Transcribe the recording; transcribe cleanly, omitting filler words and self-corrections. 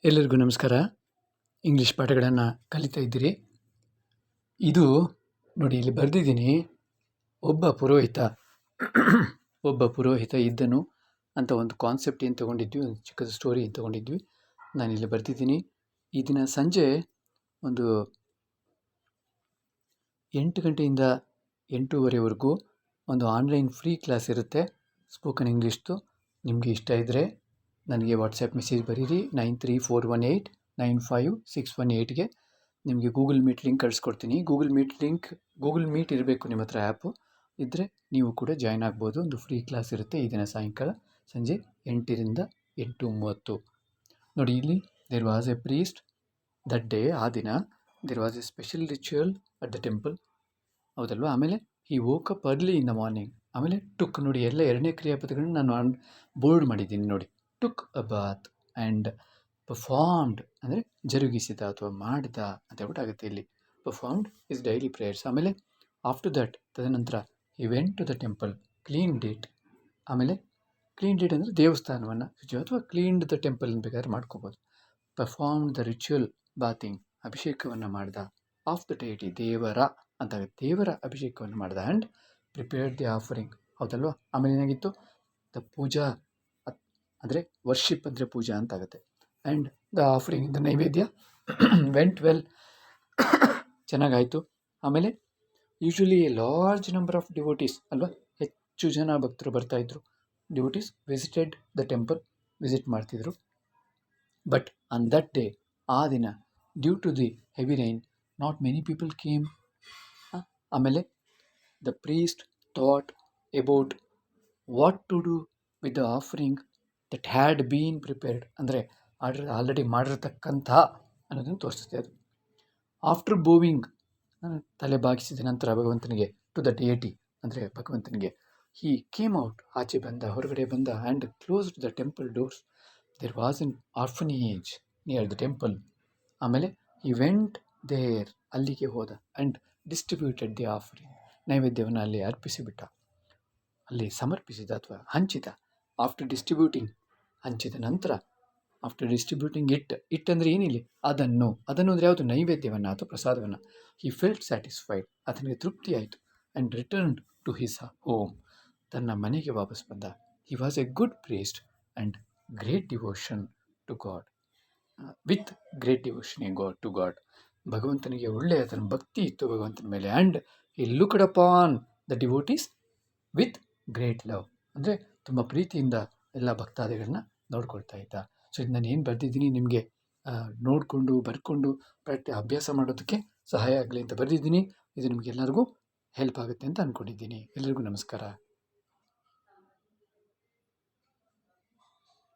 ಎಲ್ಲರಿಗೂ ನಮಸ್ಕಾರ. ಇಂಗ್ಲೀಷ್ ಪಾಠಗಳನ್ನು ಕಲಿತಾ ಇದ್ದೀರಿ. ಇದು ನೋಡಿ, ಇಲ್ಲಿ ಬರೆದಿದ್ದೀನಿ, ಒಬ್ಬ ಪುರೋಹಿತ ಇದ್ದನು ಅಂತ ಒಂದು ಕಾನ್ಸೆಪ್ಟ್ ಏನು ತೊಗೊಂಡಿದ್ವಿ, ಒಂದು ಚಿಕ್ಕದ ಸ್ಟೋರಿ ಏನು ತೊಗೊಂಡಿದ್ವಿ. ನಾನಿಲ್ಲಿ ಬರೆದಿದ್ದೀನಿ. ಈ ದಿನ ಸಂಜೆ ಒಂದು 8 ಗಂಟೆಯಿಂದ 8:30ವರೆಗೂ ಒಂದು ಆನ್ಲೈನ್ ಫ್ರೀ ಕ್ಲಾಸ್ ಇರುತ್ತೆ, ಸ್ಪೋಕನ್ ಇಂಗ್ಲೀಷ್ದು. ನಿಮಗೆ ಇಷ್ಟ ಇದ್ದರೆ ನನಗೆ ವಾಟ್ಸಪ್ ಮೆಸೇಜ್ ಬರೀರಿ 9341895618ಗೆ. ನಿಮಗೆ ಗೂಗಲ್ ಮೀಟ್ ಲಿಂಕ್ ಕಳಿಸ್ಕೊಡ್ತೀನಿ. ಗೂಗಲ್ ಮೀಟ್ ಇರಬೇಕು ನಿಮ್ಮ ಹತ್ರ. ಆ್ಯಪು ಇದ್ದರೆ ನೀವು ಕೂಡ ಜಾಯ್ನ್ ಆಗ್ಬೋದು. ಒಂದು ಫ್ರೀ ಕ್ಲಾಸ್ ಇರುತ್ತೆ ಈ ದಿನ ಸಾಯಂಕಾಲ ಸಂಜೆ 8ರಿಂದ 8:30. ನೋಡಿ, ಇಲ್ಲಿ there was a priest that day. ಆ ದಿನ there was a special ritual at the temple, ಹೌದಲ್ವಾ? ಆಮೇಲೆ he woke up early in the morning. ಆಮೇಲೆ ಟುಕ್, ನೋಡಿ, ಎಲ್ಲ ಎರಡನೇ ಕ್ರಿಯಾಪದಗಳನ್ನ ನಾನು ಬೋರ್ಡ್ ಮಾಡಿದ್ದೀನಿ ನೋಡಿ. Took a bath and performed ಅಂದರೆ ಜರುಗಿಸಿದ ಅಥವಾ ಮಾಡಿದ ಅಂತ ಹೇಳ್ಬಿಟ್ಟು ಆಗುತ್ತೆ ಇಲ್ಲಿ. Performed is daily prayers. ಆಮೇಲೆ ಆಫ್ಟರ್ ದಟ್, ತದನಂತರ he went to the temple, cleaned it. ಆಮೇಲೆ ಕ್ಲೀನ್ಡ್ ಇಟ್ ಅಂದರೆ ದೇವಸ್ಥಾನವನ್ನು ಅಥವಾ ಕ್ಲೀನ್ಡ್ ದ ಟೆಂಪಲ್ ಅಂತ ಬೇಕಾದ್ರೆ ಮಾಡ್ಕೋಬೋದು. ಪರ್ಫಾರ್ಮ್ಡ್ ದ ರಿಚುವಲ್ ಬಾತಿಂಗ್, ಅಭಿಷೇಕವನ್ನು ಮಾಡಿದ. ಆಫ್ ದ ಡೇಟಿ, ದೇವರ ಅಭಿಷೇಕವನ್ನು ಮಾಡಿದ. ಆ್ಯಂಡ್ ಪ್ರಿಪೇರ್ಡ್ ದಿ ಆಫರಿಂಗ್, ಹೌದಲ್ವಾ? ಆಮೇಲೆ ಏನಾಗಿತ್ತು? ದ ಪೂಜಾ ಅಂದರೆ ವರ್ಷಿಪ್ ಅಂದರೆ ಪೂಜಾ ಅಂತ ಆಗುತ್ತೆ. And the offering, the naivedya went well, ಚೆನ್ನಾಗಾಯಿತು. ಆಮೇಲೆ usually a large number of devotees, ಅಲ್ವಾ? ಹೆಚ್ಚು ಜನ ಭಕ್ತರು ಬರ್ತಾಯಿದ್ರು. Devotees visited the temple, visit ಮಾಡ್ತಿದ್ರು. ಬಟ್ ಆನ್ ದಟ್ ಡೇ, ಆ ದಿನ, due to the heavy rain, not many people came. ಆಮೇಲೆ the priest thought about what to do with the offering that had been prepared, ಅಂದರೆ already ಮಾಡಿರ್ತಕ್ಕಂಥ ಅನ್ನೋದನ್ನು ತೋರಿಸುತ್ತೆ ಅದು. After bowing, ತಲೆ ಬಾಗಿಸಿದ ನಂತರ ಭಗವಂತನಿಗೆ, ಟು ದ ಡಿಯೇಟಿ ಅಂದರೆ ಭಗವಂತನಿಗೆ, ಹಿ ಕೇಮ್ ಔಟ್, ಆಚೆ ಬಂದ, ಹೊರಗಡೆ ಬಂದ. And closed the temple doors. There was an orphanage near the temple. ಆಮೇಲೆ ಹಿ ವೆಂಟ್ ದೇರ್, ಅಲ್ಲಿಗೆ ಹೋದ. ಆ್ಯಂಡ್ ಡಿಸ್ಟ್ರಿಬ್ಯೂಟೆಡ್ ದಿ ಆಫರಿಂಗ್, ನೈವೇದ್ಯವನ್ನು ಅಲ್ಲಿ ಅರ್ಪಿಸಿಬಿಟ್ಟ, ಅಲ್ಲಿ ಸಮರ್ಪಿಸಿದ ಅಥವಾ ಹಂಚಿದ. ಆಫ್ಟರ್ ಡಿಸ್ಟ್ರಿಬ್ಯೂಟಿಂಗ್, ಹಂಚಿದ ನಂತರ, ಆಫ್ಟರ್ ಡಿಸ್ಟ್ರಿಬ್ಯೂಟಿಂಗ್ ಇಟ್ ಅಂದರೆ ಏನಿಲ್ಲ, ಅದನ್ನು ಅಂದರೆ ಯಾವುದು? ನೈವೇದ್ಯವನ್ನು ಅಥವಾ ಪ್ರಸಾದವನ್ನು. ಹಿ ಫೆಲ್ಟ್ ಸ್ಯಾಟಿಸ್ಫೈಡ್, ಆತನಿಗೆ ತೃಪ್ತಿ ಆಯಿತು. And return to his home, ತನ್ನ ಮನೆಗೆ ವಾಪಸ್ ಬಂದ. He was a good priest and great devotion to God, with great devotion to God. ಭಗವಂತನಿಗೆ ಒಳ್ಳೆಯ ತನ್ನ ಭಕ್ತಿ ಇತ್ತು ಭಗವಂತನ ಮೇಲೆ. And he looked upon the devotees with great love, ಅಂದರೆ ತುಂಬ ಪ್ರೀತಿಯಿಂದ ಎಲ್ಲ ಭಕ್ತಾದಿಗಳನ್ನ ನೋಡ್ಕೊಳ್ತಾ ಇದ್ದ. ಸೊ ಇದು ನಾನು ಏನು ಬರೆದಿದ್ದೀನಿ ನಿಮಗೆ ನೋಡಿಕೊಂಡು ಬರ್ಕೊಂಡು ಅಭ್ಯಾಸ ಮಾಡೋದಕ್ಕೆ ಸಹಾಯ ಆಗಲಿ ಅಂತ ಬರೆದಿದ್ದೀನಿ. ಇದು ನಿಮಗೆಲ್ಲರಿಗೂ ಹೆಲ್ಪ್ ಆಗುತ್ತೆ ಅಂತ ಅಂದ್ಕೊಂಡಿದ್ದೀನಿ. ಎಲ್ಲರಿಗೂ ನಮಸ್ಕಾರ.